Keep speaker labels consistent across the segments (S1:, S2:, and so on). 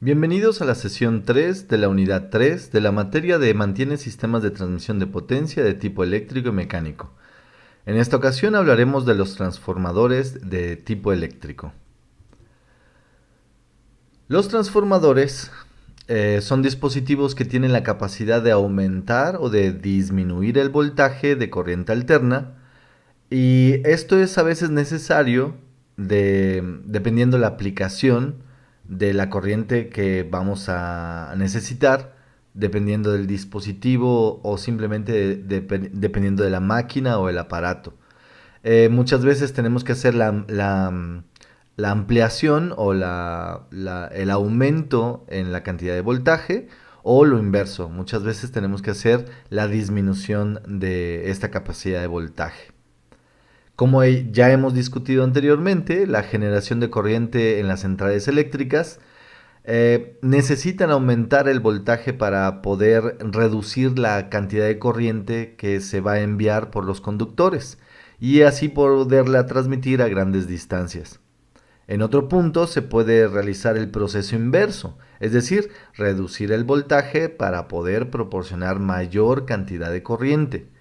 S1: Bienvenidos a la sesión 3 de la unidad 3 de la materia de mantiene sistemas de transmisión de potencia de tipo eléctrico y mecánico. En esta ocasión hablaremos de los transformadores de tipo eléctrico. Los transformadores son dispositivos que tienen la capacidad de aumentar o de disminuir el voltaje de corriente alterna, y esto es a veces necesario dependiendo la aplicación de la corriente que vamos a necesitar, dependiendo del dispositivo o simplemente dependiendo de la máquina o el aparato. Muchas veces tenemos que hacer la ampliación o el aumento en la cantidad de voltaje, o lo inverso, muchas veces tenemos que hacer la disminución de esta capacidad de voltaje. Como ya hemos discutido anteriormente, la generación de corriente en las centrales eléctricas necesitan aumentar el voltaje para poder reducir la cantidad de corriente que se va a enviar por los conductores y así poderla transmitir a grandes distancias. En otro punto se puede realizar el proceso inverso, es decir, reducir el voltaje para poder proporcionar mayor cantidad de corriente.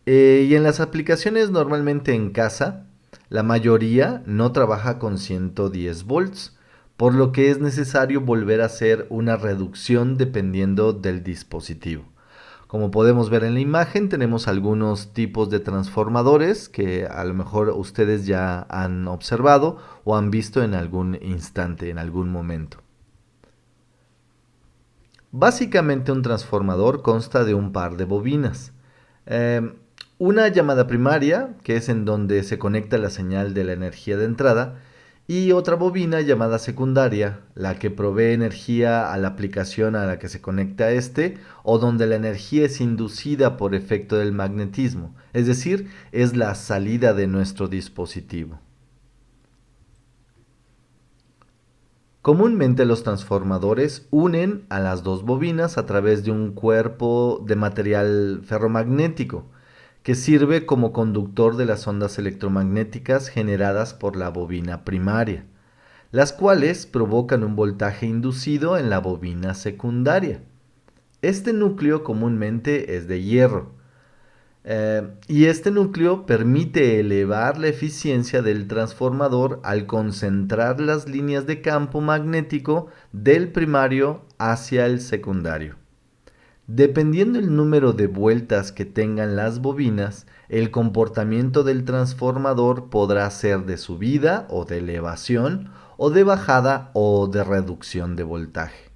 S1: Y en las aplicaciones normalmente en casa, la mayoría no trabaja con 110 volts, por lo que es necesario volver a hacer una reducción dependiendo del dispositivo. Como podemos ver en la imagen, tenemos algunos tipos de transformadores que a lo mejor ustedes ya han observado o han visto en algún instante, en algún momento. Básicamente un transformador consta de un par de bobinas. Eh, una llamada primaria, que es en donde se conecta la señal de la energía de entrada, y otra bobina llamada secundaria, la que provee energía a la aplicación a la que se conecta este, o donde la energía es inducida por efecto del magnetismo, es decir, es la salida de nuestro dispositivo. Comúnmente los transformadores unen a las dos bobinas a través de un cuerpo de material ferromagnético que sirve como conductor de las ondas electromagnéticas generadas por la bobina primaria, las cuales provocan un voltaje inducido en la bobina secundaria. Este núcleo comúnmente es de hierro, y este núcleo permite elevar la eficiencia del transformador al concentrar las líneas de campo magnético del primario hacia el secundario. Dependiendo el número de vueltas que tengan las bobinas, el comportamiento del transformador podrá ser de subida o de elevación, o de bajada o de reducción de voltaje.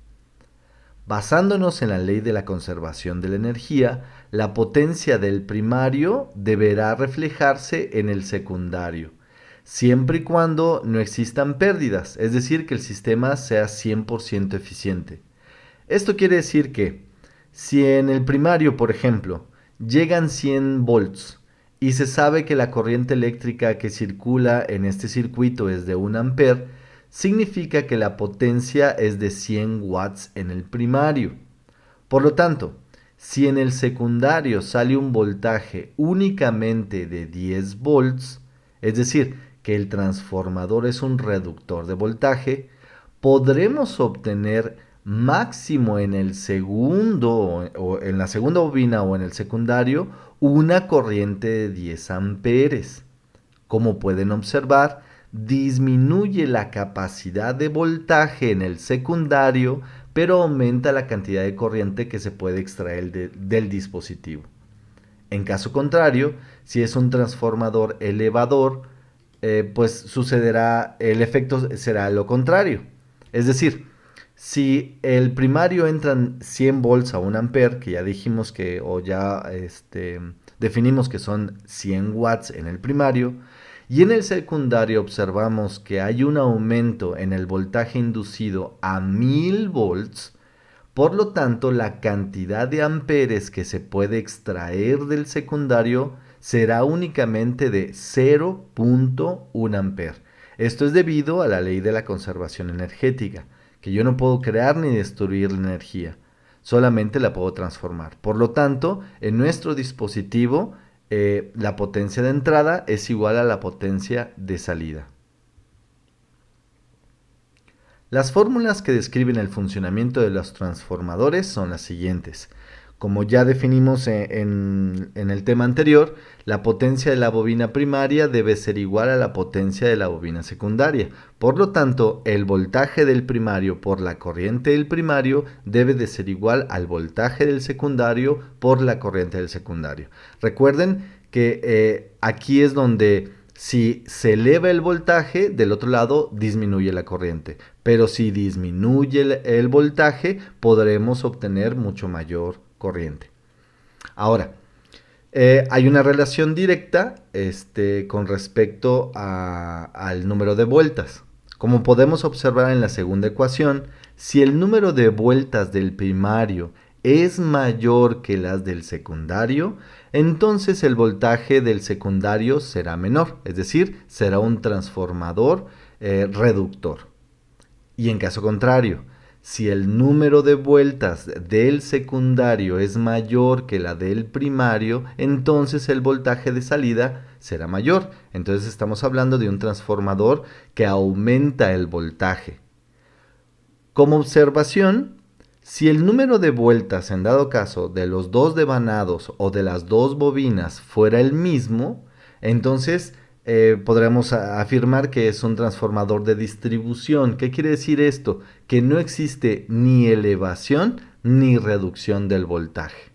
S1: Basándonos en la ley de la conservación de la energía, la potencia del primario deberá reflejarse en el secundario, siempre y cuando no existan pérdidas, es decir, que el sistema sea 100% eficiente. Esto quiere decir que si en el primario, por ejemplo, llegan 100 volts y se sabe que la corriente eléctrica que circula en este circuito es de 1 ampere, significa que la potencia es de 100 watts en el primario. Por lo tanto, si en el secundario sale un voltaje únicamente de 10 volts, es decir, que el transformador es un reductor de voltaje, podremos obtener máximo en el segundo o en la segunda bobina o en el secundario una corriente de 10 amperes. Como pueden observar, disminuye la capacidad de voltaje en el secundario, pero aumenta la cantidad de corriente que se puede extraer del dispositivo. En caso contrario, si es un transformador elevador, pues sucederá, el efecto será lo contrario. Es decir, si el primario entran 100 volts a 1 ampere, que ya dijimos que, o ya definimos que son 100 watts en el primario, y en el secundario observamos que hay un aumento en el voltaje inducido a 1000 volts, por lo tanto la cantidad de amperes que se puede extraer del secundario será únicamente de 0.1 ampere. Esto es debido a la ley de la conservación energética, que yo no puedo crear ni destruir la energía, solamente la puedo transformar. Por lo tanto, en nuestro dispositivo, la potencia de entrada es igual a la potencia de salida. Las fórmulas que describen el funcionamiento de los transformadores son las siguientes. Como ya definimos en el tema anterior, la potencia de la bobina primaria debe ser igual a la potencia de la bobina secundaria. Por lo tanto, el voltaje del primario por la corriente del primario debe de ser igual al voltaje del secundario por la corriente del secundario. Recuerden que aquí es donde si se eleva el voltaje, del otro lado disminuye la corriente. Pero si disminuye el voltaje, podremos obtener mucho mayor corriente. Ahora, hay una relación directa con respecto al número de vueltas. Como podemos observar en la segunda ecuación, si el número de vueltas del primario es mayor que las del secundario, entonces el voltaje del secundario será menor, es decir, será un transformador reductor. Y en caso contrario, si el número de vueltas del secundario es mayor que la del primario, entonces el voltaje de salida será mayor. Entonces estamos hablando de un transformador que aumenta el voltaje. Como observación, si el número de vueltas en dado caso de los dos devanados o de las dos bobinas fuera el mismo, entonces podremos afirmar que es un transformador de distribución. ¿Qué quiere decir esto? Que no existe ni elevación ni reducción del voltaje.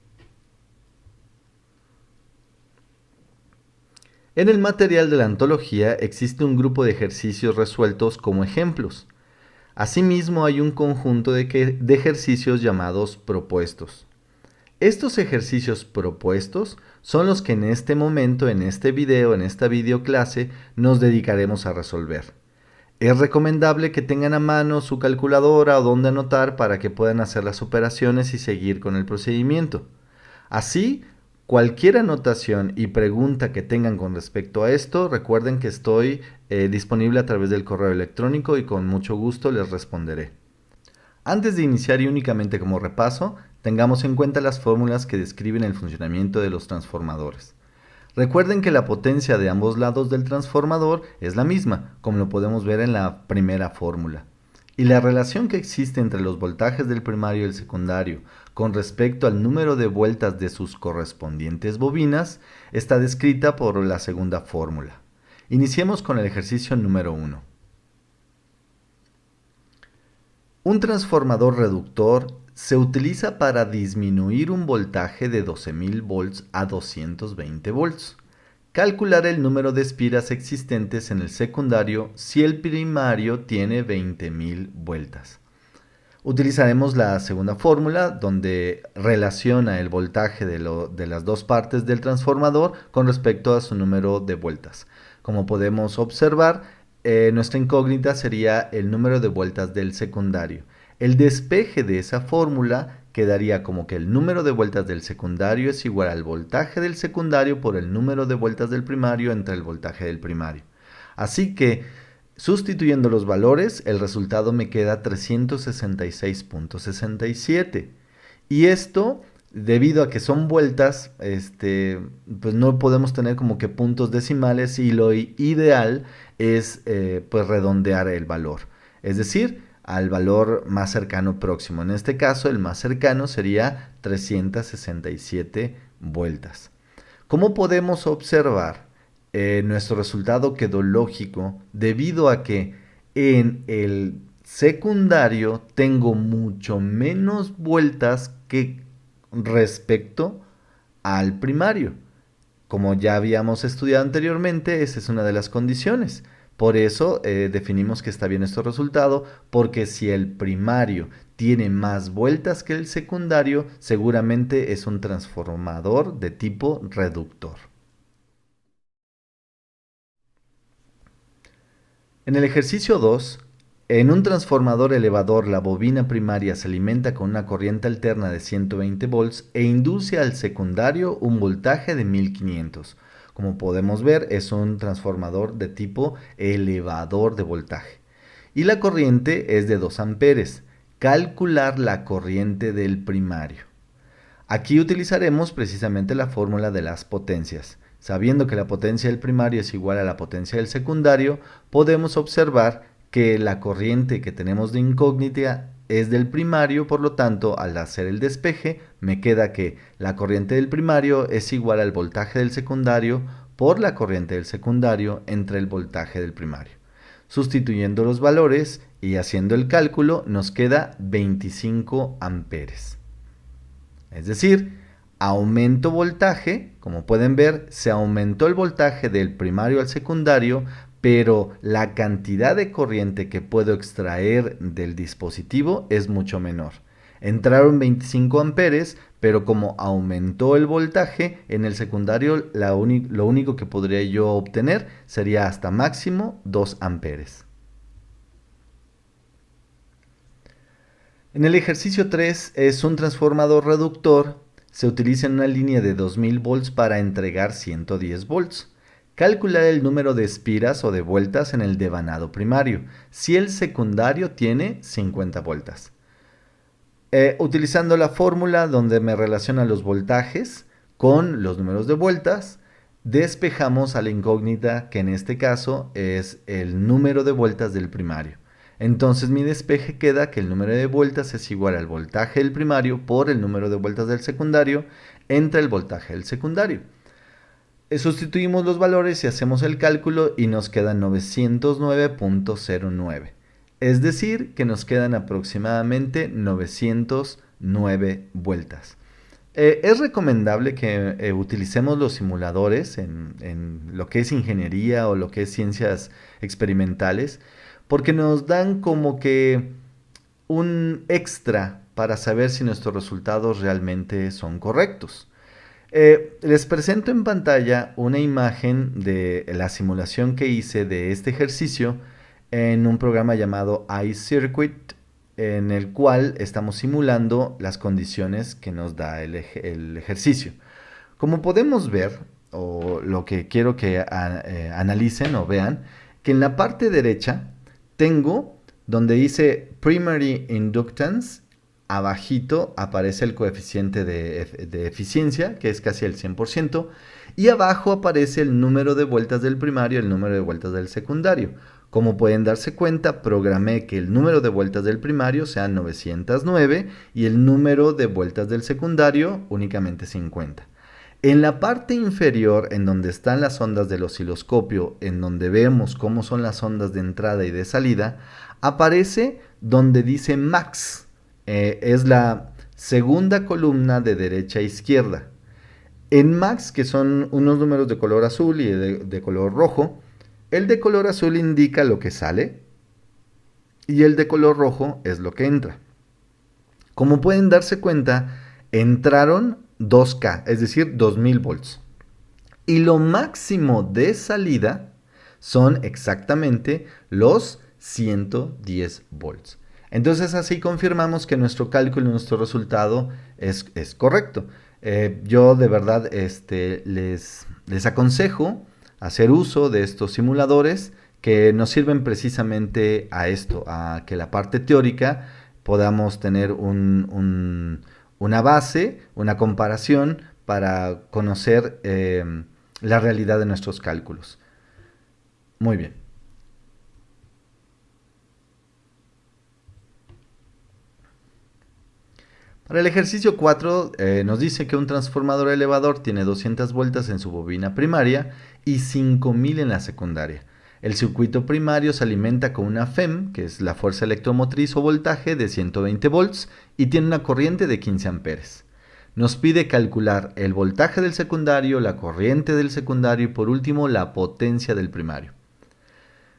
S1: En el material de la antología existe un grupo de ejercicios resueltos como ejemplos. Asimismo, hay un conjunto de ejercicios llamados propuestos. Estos ejercicios propuestos son los que en este momento, en este video, en esta videoclase, nos dedicaremos a resolver. Es recomendable que tengan a mano su calculadora o donde anotar para que puedan hacer las operaciones y seguir con el procedimiento. Así, cualquier anotación y pregunta que tengan con respecto a esto, recuerden que estoy disponible a través del correo electrónico y con mucho gusto les responderé. Antes de iniciar y únicamente como repaso, tengamos en cuenta las fórmulas que describen el funcionamiento de los transformadores. Recuerden que la potencia de ambos lados del transformador es la misma, como lo podemos ver en la primera fórmula. Y la relación que existe entre los voltajes del primario y el secundario con respecto al número de vueltas de sus correspondientes bobinas está descrita por la segunda fórmula. Iniciemos con el ejercicio número 1. Un transformador reductor se utiliza para disminuir un voltaje de 12.000 volts a 220 volts. Calcular el número de espiras existentes en el secundario si el primario tiene 20.000 vueltas. Utilizaremos la segunda fórmula donde relaciona el voltaje de las dos partes del transformador con respecto a su número de vueltas. Como podemos observar, nuestra incógnita sería el número de vueltas del secundario. El despeje de esa fórmula quedaría como que el número de vueltas del secundario es igual al voltaje del secundario por el número de vueltas del primario entre el voltaje del primario. Así que, sustituyendo los valores, el resultado me queda 366.67. Y esto, debido a que son vueltas, pues no podemos tener como que puntos decimales y lo ideal es pues redondear el valor. Es decir, al valor más cercano próximo. En este caso, el más cercano sería 367 vueltas. Como podemos observar, nuestro resultado quedó lógico debido a que en el secundario tengo mucho menos vueltas que respecto al primario. Como ya habíamos estudiado anteriormente, esa es una de las condiciones. Por eso definimos que está bien nuestro resultado, porque si el primario tiene más vueltas que el secundario, seguramente es un transformador de tipo reductor. En el ejercicio 2, en un transformador elevador la bobina primaria se alimenta con una corriente alterna de 120 volts e induce al secundario un voltaje de 1500. Como podemos ver, es un transformador de tipo elevador de voltaje. Y la corriente es de 2 amperes. Calcular la corriente del primario. Aquí utilizaremos precisamente la fórmula de las potencias. Sabiendo que la potencia del primario es igual a la potencia del secundario, podemos observar que la corriente que tenemos de incógnita es del primario, por lo tanto, al hacer el despeje, me queda que la corriente del primario es igual al voltaje del secundario por la corriente del secundario entre el voltaje del primario. Sustituyendo los valores y haciendo el cálculo, nos queda 25 amperes. Es decir, aumento voltaje, como pueden ver, se aumentó el voltaje del primario al secundario, pero la cantidad de corriente que puedo extraer del dispositivo es mucho menor. Entraron 25 amperes, pero como aumentó el voltaje, en el secundario lo único que podría yo obtener sería hasta máximo 2 amperes. En el ejercicio 3 es un transformador reductor. Se utiliza en una línea de 2000 volts para entregar 110 volts. Calcular el número de espiras o de vueltas en el devanado primario, si el secundario tiene 50 vueltas. Utilizando la fórmula donde me relaciona los voltajes con los números de vueltas, despejamos a la incógnita, que en este caso es el número de vueltas del primario. Entonces mi despeje queda que el número de vueltas es igual al voltaje del primario por el número de vueltas del secundario entre el voltaje del secundario. Sustituimos los valores y hacemos el cálculo y nos queda 909.09. Es decir, que nos quedan aproximadamente 909 vueltas. Es recomendable que utilicemos los simuladores en lo que es ingeniería o lo que es ciencias experimentales, porque nos dan como que un extra para saber si nuestros resultados realmente son correctos. Les presento en pantalla una imagen de la simulación que hice de este ejercicio en un programa llamado iCircuit, en el cual estamos simulando las condiciones que nos da el ejercicio. Como podemos ver, o lo que quiero que analicen o vean, que en la parte derecha tengo donde dice Primary Inductance. Abajito aparece el coeficiente de eficiencia, que es casi el 100%, y abajo aparece el número de vueltas del primario y el número de vueltas del secundario. Como pueden darse cuenta, programé que el número de vueltas del primario sea 909 y el número de vueltas del secundario únicamente 50. En la parte inferior, en donde están las ondas del osciloscopio, en donde vemos cómo son las ondas de entrada y de salida, aparece donde dice max. Es la segunda columna de derecha a izquierda. En max, que son unos números de color azul y de color rojo, el de color azul indica lo que sale y el de color rojo es lo que entra. Como pueden darse cuenta, entraron 2K, es decir, 2000 volts. Y lo máximo de salida son exactamente los 110 volts. Entonces así confirmamos que nuestro cálculo, nuestro resultado es correcto. Yo de verdad les aconsejo hacer uso de estos simuladores que nos sirven precisamente a esto, a que la parte teórica podamos tener una base, una comparación para conocer la realidad de nuestros cálculos. Muy bien. Para el ejercicio 4 nos dice que un transformador elevador tiene 200 vueltas en su bobina primaria y 5000 en la secundaria. El circuito primario se alimenta con una FEM, que es la fuerza electromotriz o voltaje, de 120 volts y tiene una corriente de 15 amperes. Nos pide calcular el voltaje del secundario, la corriente del secundario y por último la potencia del primario.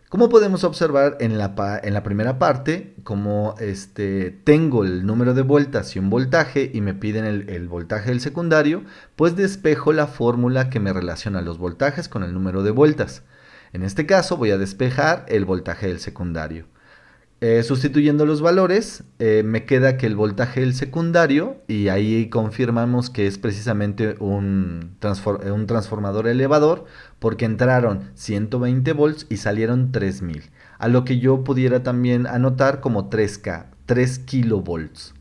S1: Como podemos observar en la primera parte, como tengo el número de vueltas y un voltaje y me piden el voltaje del secundario, pues despejo la fórmula que me relaciona los voltajes con el número de vueltas. En este caso voy a despejar el voltaje del secundario. Sustituyendo los valores, me queda que el voltaje del secundario, y ahí confirmamos que es precisamente un transformador elevador, porque entraron 120 volts y salieron 3000, a lo que yo pudiera también anotar como 3K, 3 kilovolts.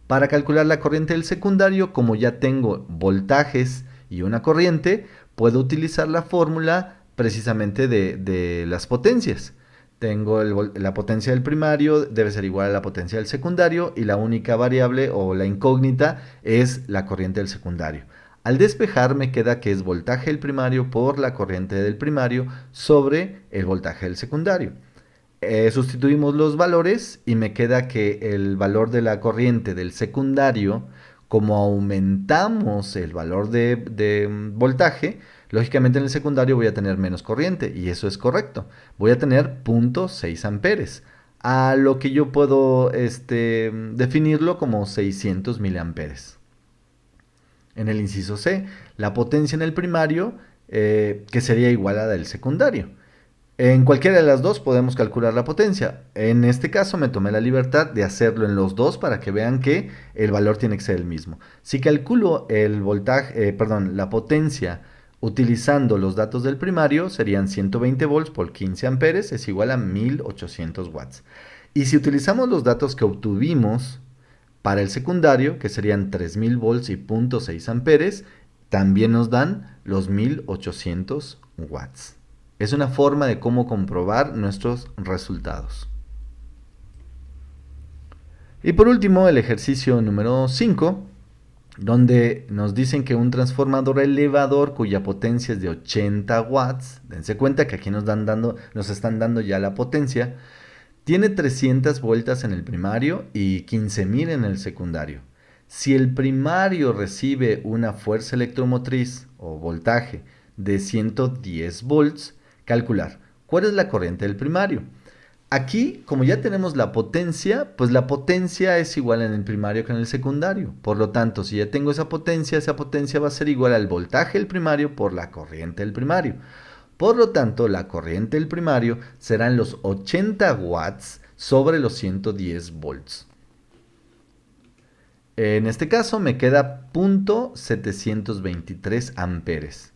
S1: Para calcular la corriente del secundario, como ya tengo voltajes y una corriente, puedo utilizar la fórmula precisamente de las potencias. Tengo la potencia del primario, debe ser igual a la potencia del secundario y la única variable o la incógnita es la corriente del secundario. Al despejar me queda que es voltaje del primario por la corriente del primario sobre el voltaje del secundario. Sustituimos los valores y me queda que el valor de la corriente del secundario, como aumentamos el valor de voltaje, lógicamente en el secundario voy a tener menos corriente y eso es correcto. Voy a tener 0.6 amperes, a lo que yo puedo definirlo como 600 miliamperes. En el inciso C, la potencia en el primario, que sería igual a la del secundario. En cualquiera de las dos podemos calcular la potencia. En este caso me tomé la libertad de hacerlo en los dos para que vean que el valor tiene que ser el mismo. Si calculo el voltaje, la potencia utilizando los datos del primario, serían 120 volts por 15 amperes, es igual a 1800 watts. Y si utilizamos los datos que obtuvimos para el secundario, que serían 3000 volts y 0.6 amperes, también nos dan los 1800 watts. Es una forma de cómo comprobar nuestros resultados. Y por último, el ejercicio número 5, donde nos dicen que un transformador elevador cuya potencia es de 80 watts, dense cuenta que aquí nos están dando ya la potencia, tiene 300 vueltas en el primario y 15.000 en el secundario. Si el primario recibe una fuerza electromotriz o voltaje de 110 volts, calcular cuál es la corriente del primario. Aquí, como ya tenemos la potencia, pues la potencia es igual en el primario que en el secundario. Por lo tanto, si ya tengo esa potencia va a ser igual al voltaje del primario por la corriente del primario. Por lo tanto, la corriente del primario serán los 80 watts sobre los 110 volts. En este caso me queda 0.723 amperes,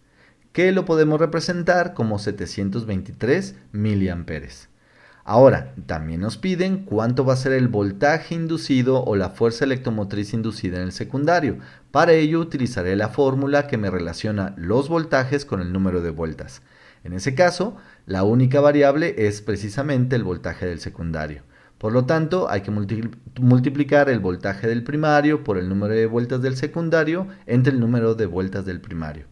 S1: que lo podemos representar como 723 miliamperes. Ahora, también nos piden cuánto va a ser el voltaje inducido o la fuerza electromotriz inducida en el secundario. Para ello utilizaré la fórmula que me relaciona los voltajes con el número de vueltas. En ese caso, la única variable es precisamente el voltaje del secundario. Por lo tanto, hay que multiplicar el voltaje del primario por el número de vueltas del secundario entre el número de vueltas del primario.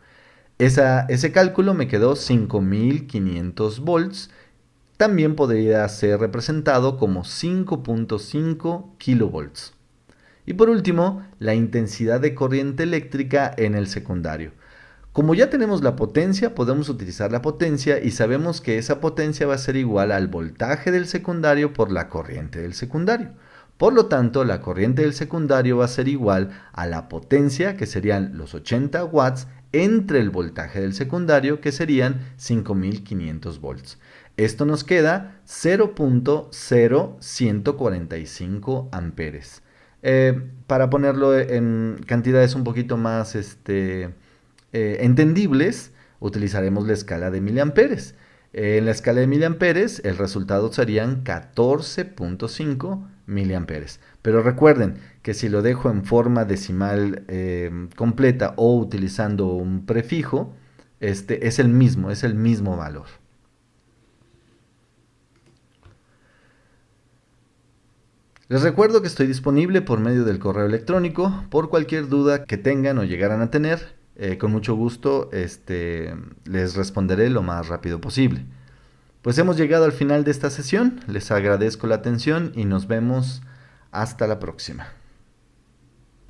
S1: Ese cálculo me quedó 5500 volts. También podría ser representado como 5.5 kilovolts. Y por último, la intensidad de corriente eléctrica en el secundario. Como ya tenemos la potencia, podemos utilizar la potencia y sabemos que esa potencia va a ser igual al voltaje del secundario por la corriente del secundario. Por lo tanto, la corriente del secundario va a ser igual a la potencia, que serían los 80 watts, entre el voltaje del secundario, que serían 5500 volts. Esto nos queda 0.0145 amperes. Para ponerlo en cantidades un poquito más entendibles, utilizaremos la escala de miliamperes. En la escala de miliamperes, el resultado serían 14.5 miliamperes. Pero recuerden que si lo dejo en forma decimal completa o utilizando un prefijo, es el mismo valor. Les recuerdo que estoy disponible por medio del correo electrónico por cualquier duda que tengan o llegaran a tener. Con mucho gusto les responderé lo más rápido posible. Pues hemos llegado al final de esta sesión. Les agradezco la atención y nos vemos hasta la próxima.